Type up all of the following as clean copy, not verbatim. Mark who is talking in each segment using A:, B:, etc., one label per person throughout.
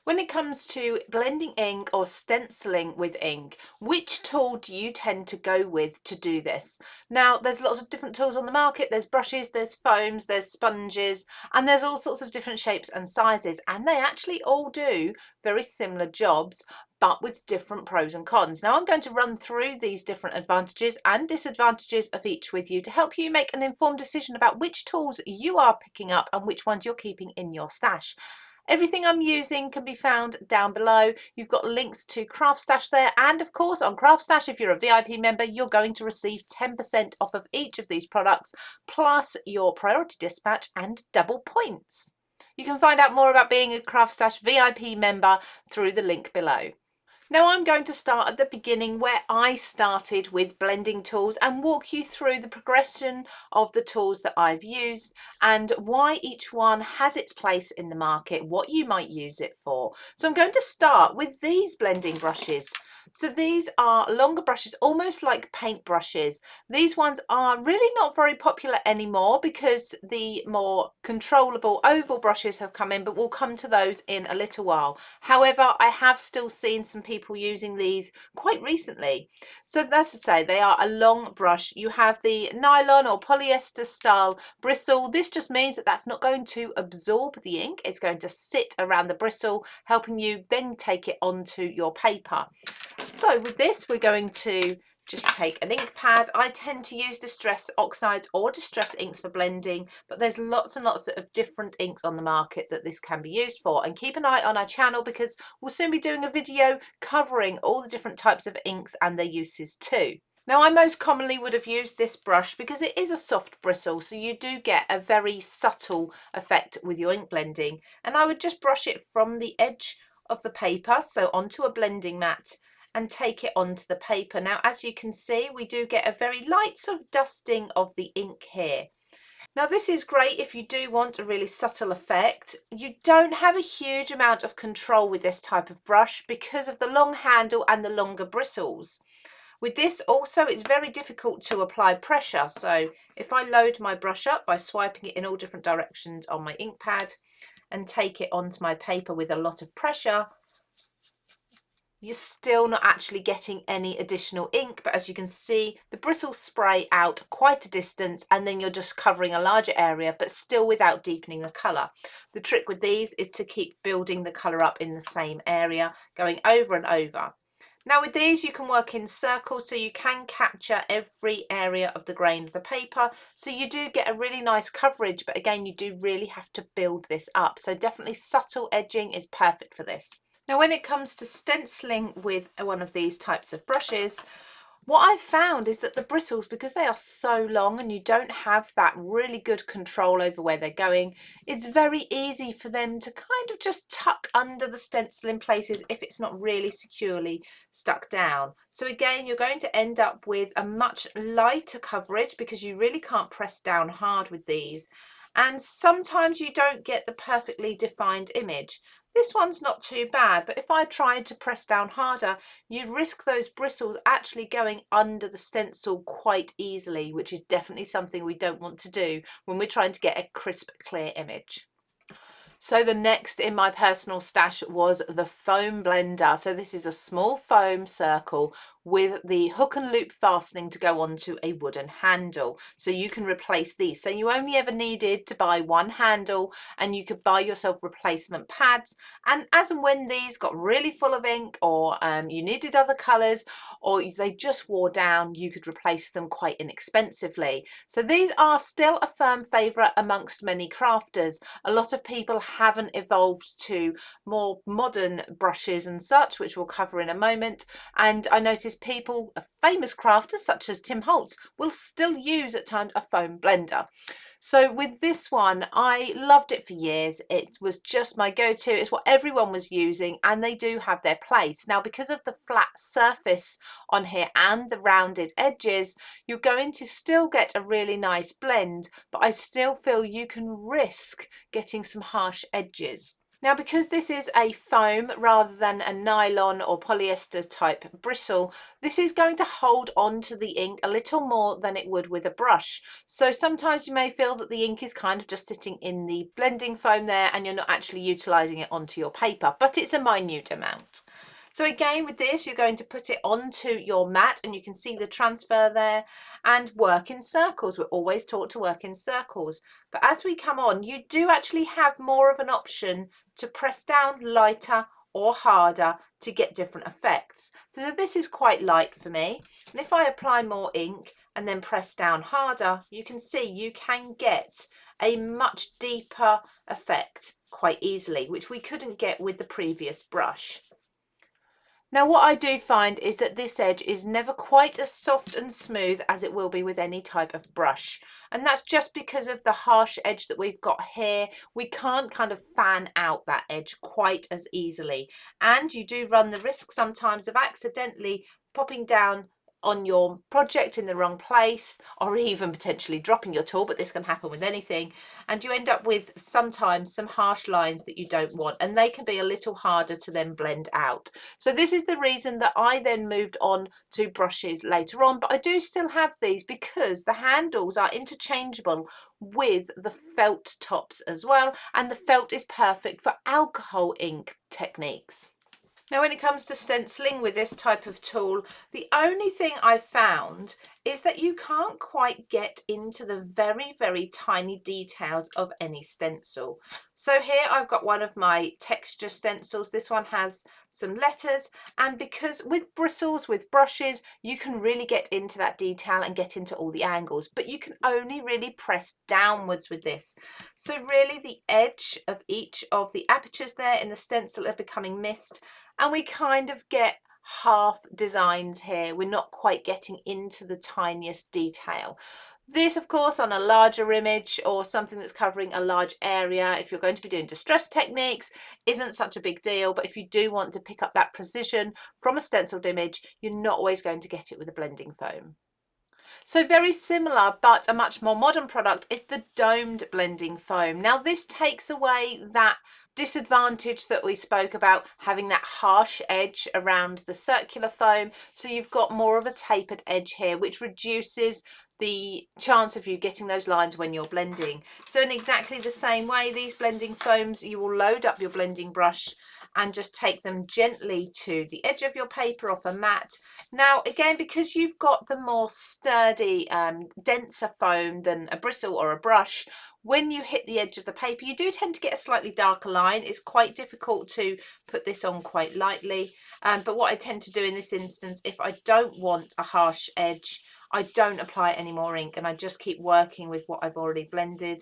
A: When it comes to blending ink or stenciling with ink, which tool do you tend to go with to do this? Now, there's lots of different tools on the market. There's brushes, there's foams, there's sponges, and there's all sorts of different shapes and sizes, and they actually all do very similar jobs, but with different pros and cons. Now, I'm going to run through these different advantages and disadvantages of each with you to help you make an informed decision about which tools you are picking up and which ones you're keeping in your stash. Everything I'm using can be found down below. You've got links to CraftStash there, and of course on CraftStash, if you're a VIP member, you're going to receive 10% off of each of these products, plus your priority dispatch and double points. You can find out more about being a CraftStash VIP member through the link below. Now I'm going to start at the beginning where I started with blending tools and walk you through the progression of the tools that I've used and why each one has its place in the market, what you might use it for. So I'm going to start with these blending brushes. So these are longer brushes, almost like paint brushes. These ones are really not very popular anymore because the more controllable oval brushes have come in, but we'll come to those in a little while. However, I have still seen some people using these quite recently. So as I say, they are a long brush. You have the nylon or polyester style bristle. This just means that that's not going to absorb the ink. It's going to sit around the bristle, helping you then take it onto your paper. So with this, we're going to just take an ink pad. I tend to use distress oxides or distress inks for blending, but there's lots and lots of different inks on the market that this can be used for. And keep an eye on our channel because we'll soon be doing a video covering all the different types of inks and their uses too. Now, I most commonly would have used this brush because it is a soft bristle, so you do get a very subtle effect with your ink blending. And I would just brush it from the edge of the paper, so onto a blending mat, and take it onto the paper. Now, as you can see, we do get a very light sort of dusting of the ink here. Now, this is great if you do want a really subtle effect. You don't have a huge amount of control with this type of brush because of the long handle and the longer bristles. With this also, it's very difficult to apply pressure. So if I load my brush up by swiping it in all different directions on my ink pad and take it onto my paper with a lot of pressure, you're still not actually getting any additional ink, but as you can see, the bristles spray out quite a distance and then you're just covering a larger area, but still without deepening the colour. The trick with these is to keep building the colour up in the same area, going over and over. Now with these, you can work in circles, so you can capture every area of the grain of the paper, so you do get a really nice coverage, but again, you do really have to build this up. So definitely subtle edging is perfect for this. Now, when it comes to stenciling with one of these types of brushes, what I've found is that the bristles, because they are so long and you don't have that really good control over where they're going, it's very easy for them to kind of just tuck under the stencil in places if it's not really securely stuck down. So again, you're going to end up with a much lighter coverage because you really can't press down hard with these. And sometimes you don't get the perfectly defined image. This one's not too bad, but if I tried to press down harder, you'd risk those bristles actually going under the stencil quite easily, which is definitely something we don't want to do when we're trying to get a crisp, clear image. So the next in my personal stash was the foam blender. So this is a small foam circle with the hook and loop fastening to go onto a wooden handle. So you can replace these. So you only ever needed to buy one handle and you could buy yourself replacement pads. And as and when these got really full of ink or you needed other colours or they just wore down, you could replace them quite inexpensively. So these are still a firm favourite amongst many crafters. A lot of people haven't evolved to more modern brushes and such, which we'll cover in a moment. And I noticed people, famous crafters such as Tim Holtz, will still use at times a foam blender. So with this one, I loved it for years. It was just my go-to. It's what everyone was using and they do have their place. Now, because of the flat surface on here and the rounded edges, you're going to still get a really nice blend, but I still feel you can risk getting some harsh edges. Now, because this is a foam rather than a nylon or polyester type bristle, this is going to hold on to the ink a little more than it would with a brush. So sometimes you may feel that the ink is kind of just sitting in the blending foam there and you're not actually utilising it onto your paper, but it's a minute amount. So again, with this, you're going to put it onto your mat and you can see the transfer there, and work in circles. We're always taught to work in circles. But as we come on, you do actually have more of an option to press down lighter or harder to get different effects. So this is quite light for me. And if I apply more ink and then press down harder, you can see you can get a much deeper effect quite easily, which we couldn't get with the previous brush. Now, what I do find is that this edge is never quite as soft and smooth as it will be with any type of brush. And that's just because of the harsh edge that we've got here. We can't kind of fan out that edge quite as easily. And you do run the risk sometimes of accidentally popping down on your project in the wrong place, or even potentially dropping your tool, but this can happen with anything, and you end up with sometimes some harsh lines that you don't want, and they can be a little harder to then blend out. So this is the reason that I then moved on to brushes later on, but I do still have these because the handles are interchangeable with the felt tops as well, and the felt is perfect for alcohol ink techniques. Now, when it comes to stenciling with this type of tool, the only thing I've found is that you can't quite get into the very, very tiny details of any stencil. So here I've got one of my texture stencils. This one has some letters, and because with bristles, with brushes, you can really get into that detail and get into all the angles, but you can only really press downwards with this. So really the edge of each of the apertures there in the stencil are becoming missed, and we kind of get half designs here. We're not quite getting into the tiniest detail. This, of course, on a larger image or something that's covering a large area, if you're going to be doing distress techniques, isn't such a big deal. But if you do want to pick up that precision from a stenciled image, you're not always going to get it with a blending foam. So very similar, but a much more modern product is the domed blending foam. Now this takes away that disadvantage that we spoke about, having that harsh edge around the circular foam. So you've got more of a tapered edge here, which reduces the chance of you getting those lines when you're blending. So in exactly the same way, these blending foams, you will load up your blending brush and just take them gently to the edge of your paper off a mat. Now, again, because you've got the more sturdy, denser foam than a bristle or a brush, when you hit the edge of the paper, you do tend to get a slightly darker line. It's quite difficult to put this on quite lightly. But what I tend to do in this instance, if I don't want a harsh edge, I don't apply any more ink and I just keep working with what I've already blended.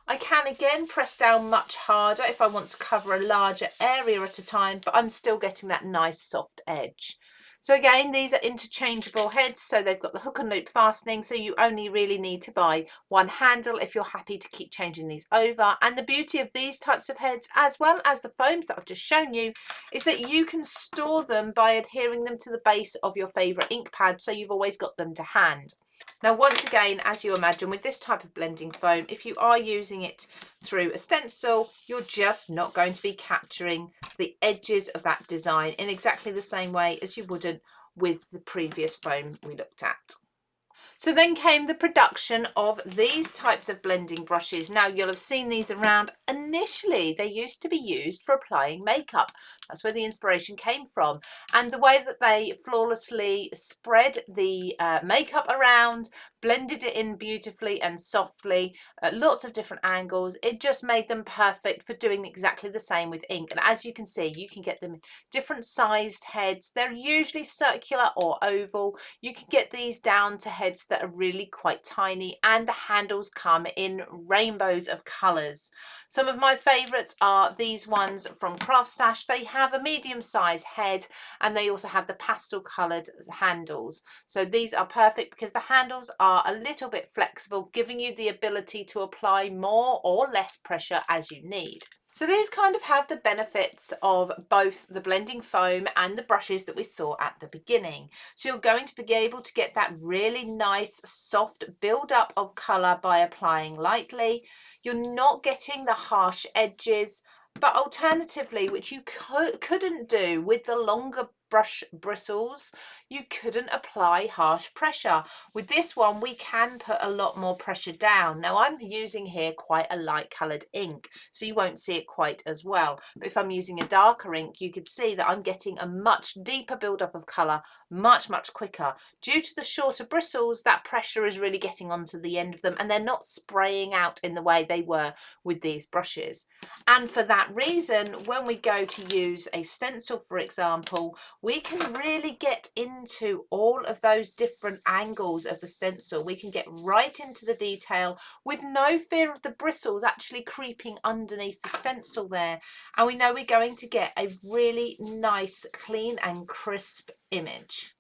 A: I can again press down much harder if I want to cover a larger area at a time, but I'm still getting that nice soft edge. So again, these are interchangeable heads, so they've got the hook and loop fastening, so you only really need to buy one handle if you're happy to keep changing these over. And the beauty of these types of heads, as well as the foams that I've just shown you, is that you can store them by adhering them to the base of your favourite ink pad, so you've always got them to hand. Now, once again, as you imagine with this type of blending foam, if you are using it through a stencil, you're just not going to be capturing the edges of that design in exactly the same way as you wouldn't with the previous foam we looked at. So then came the production of these types of blending brushes. Now you'll have seen these around. Initially, they used to be used for applying makeup. That's where the inspiration came from. And the way that they flawlessly spread the makeup around, blended it in beautifully and softly at lots of different angles, it just made them perfect for doing exactly the same with ink. And as you can see, you can get them in different sized heads. They're usually circular or oval. You can get these down to heads that are really quite tiny, and the handles come in rainbows of colours. Some of my favourites are these ones from CraftStash. They have a medium size head and they also have the pastel coloured handles. So these are perfect because the handles are a little bit flexible, giving you the ability to apply more or less pressure as you need. So these kind of have the benefits of both the blending foam and the brushes that we saw at the beginning. So you're going to be able to get that really nice soft build up of colour by applying lightly. You're not getting the harsh edges But alternatively, which you couldn't do with the longer brush bristles, you couldn't apply harsh pressure. With this one, we can put a lot more pressure down. Now I'm using here quite a light coloured ink, so you won't see it quite as well. But if I'm using a darker ink, you could see that I'm getting a much deeper build-up of colour, much quicker. Due to the shorter bristles, that pressure is really getting onto the end of them, and they're not spraying out in the way they were with these brushes. And for that reason, when we go to use a stencil, for example, we can really get into all of those different angles of the stencil. We can get right into the detail with no fear of the bristles actually creeping underneath the stencil there. And we know we're going to get a really nice, clean and crisp image.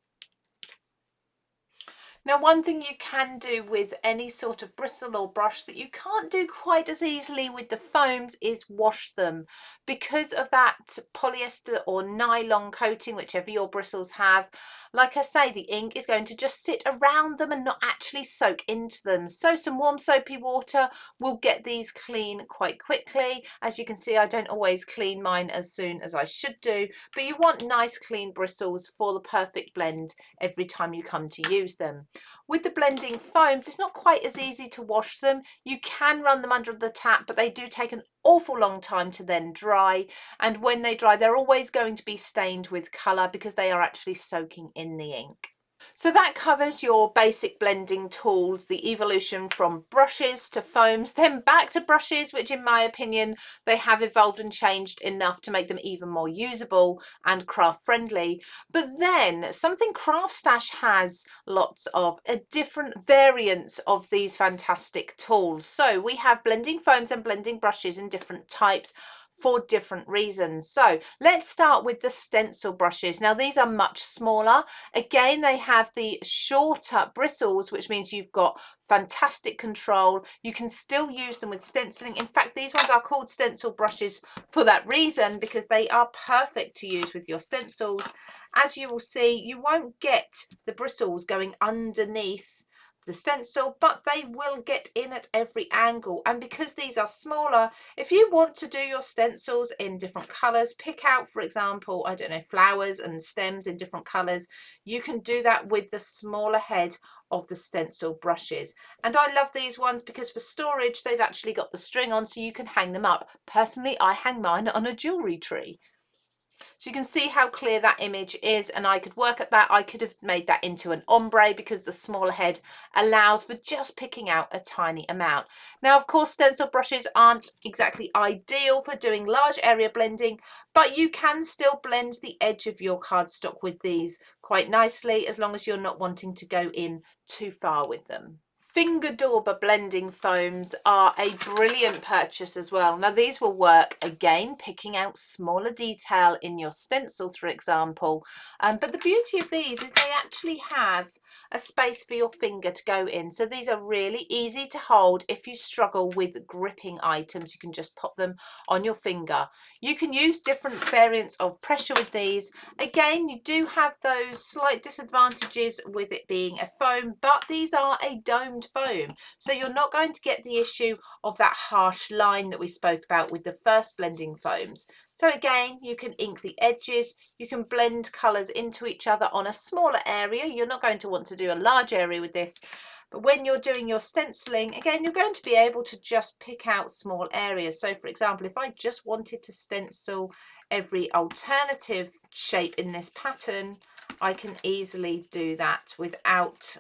A: Now, one thing you can do with any sort of bristle or brush that you can't do quite as easily with the foams is wash them. Because of that polyester or nylon coating, whichever your bristles have, like I say, the ink is going to just sit around them and not actually soak into them. So some warm soapy water will get these clean quite quickly. As you can see, I don't always clean mine as soon as I should do, but you want nice clean bristles for the perfect blend every time you come to use them. With the blending foams, it's not quite as easy to wash them. You can run them under the tap, but they do take an awful long time to then dry. And when they dry, they're always going to be stained with colour because they are actually soaking in the ink. So that covers your basic blending tools, the evolution from brushes to foams, then back to brushes, which in my opinion, they have evolved and changed enough to make them even more usable and craft friendly. But then something CraftStash has lots of different variants of these fantastic tools. So we have blending foams and blending brushes in different types for different reasons. So let's start with the stencil brushes. Now these are much smaller. Again, they have the shorter bristles, which means you've got fantastic control. You can still use them with stenciling. In fact, these ones are called stencil brushes for that reason, because they are perfect to use with your stencils. As you will see, you won't get the bristles going underneath the stencil, but they will get in at every angle. And because these are smaller, if you want to do your stencils in different colors, pick out, for example, I don't know, flowers and stems in different colors, you can do that with the smaller head of the stencil brushes. And I love these ones because for storage, they've actually got the string on, so you can hang them up. Personally, I hang mine on a jewelry tree. So you can see how clear that image is, and I could work at that. I could have made that into an ombre because the smaller head allows for just picking out a tiny amount. Now, of course, stencil brushes aren't exactly ideal for doing large area blending, but you can still blend the edge of your cardstock with these quite nicely, as long as you're not wanting to go in too far with them. Finger dauber blending foams are a brilliant purchase as well. Now these will work again, picking out smaller detail in your stencils, for example. But the beauty of these is they actually have a space for your finger to go in. So these are really easy to hold. If you struggle with gripping items, you can just pop them on your finger. You can use different variants of pressure with these. Again, you do have those slight disadvantages with it being a foam, but these are a domed foam, so you're not going to get the issue of that harsh line that we spoke about with the first blending foams. So again, you can ink the edges, you can blend colours into each other on a smaller area. You're not going to want to do a large area with this, but when you're doing your stenciling, again, you're going to be able to just pick out small areas. So for example, if I just wanted to stencil every alternative shape in this pattern, I can easily do that without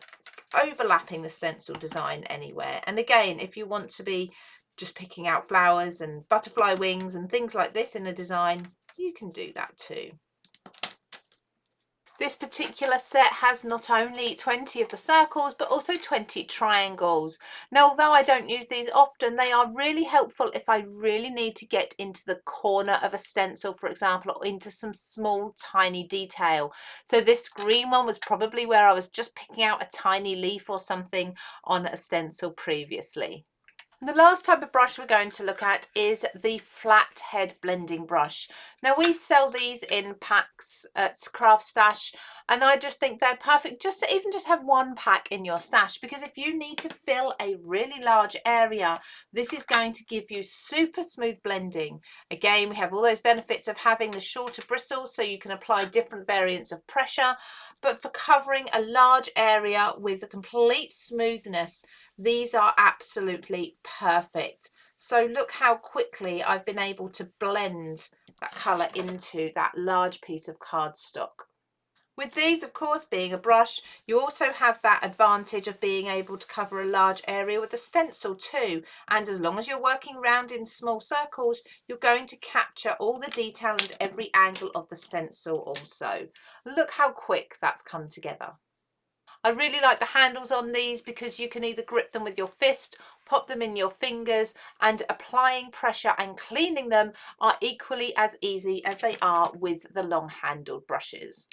A: overlapping the stencil design anywhere. And again, if you want to be just picking out flowers and butterfly wings and things like this in a design, you can do that too. This particular set has not only 20 of the circles, but also 20 triangles. Now, although I don't use these often, they are really helpful if I really need to get into the corner of a stencil, for example, or into some small, tiny detail. So this green one was probably where I was just picking out a tiny leaf or something on a stencil previously. And the last type of brush we're going to look at is the flathead blending brush. Now we sell these in packs at CraftStash, and I just think they're perfect just to even just have one pack in your stash, because if you need to fill a really large area, this is going to give you super smooth blending. Again, we have all those benefits of having the shorter bristles so you can apply different variants of pressure, but for covering a large area with a complete smoothness, these are absolutely perfect. So look how quickly I've been able to blend that colour into that large piece of cardstock. With these, of course, being a brush, you also have that advantage of being able to cover a large area with a stencil too. And as long as you're working around in small circles, you're going to capture all the detail and every angle of the stencil also. Look how quick that's come together. I really like the handles on these because you can either grip them with your fist, pop them in your fingers, and applying pressure and cleaning them are equally as easy as they are with the long handled brushes.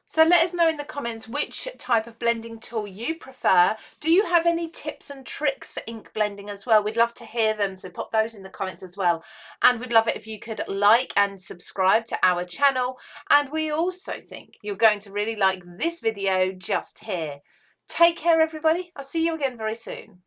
A: So let us know in the comments which type of blending tool you prefer. Do you have any tips and tricks for ink blending as well? We'd love to hear them, so pop those in the comments as well. And we'd love it if you could like and subscribe to our channel. And we also think you're going to really like this video just here. Take care, everybody. I'll see you again very soon.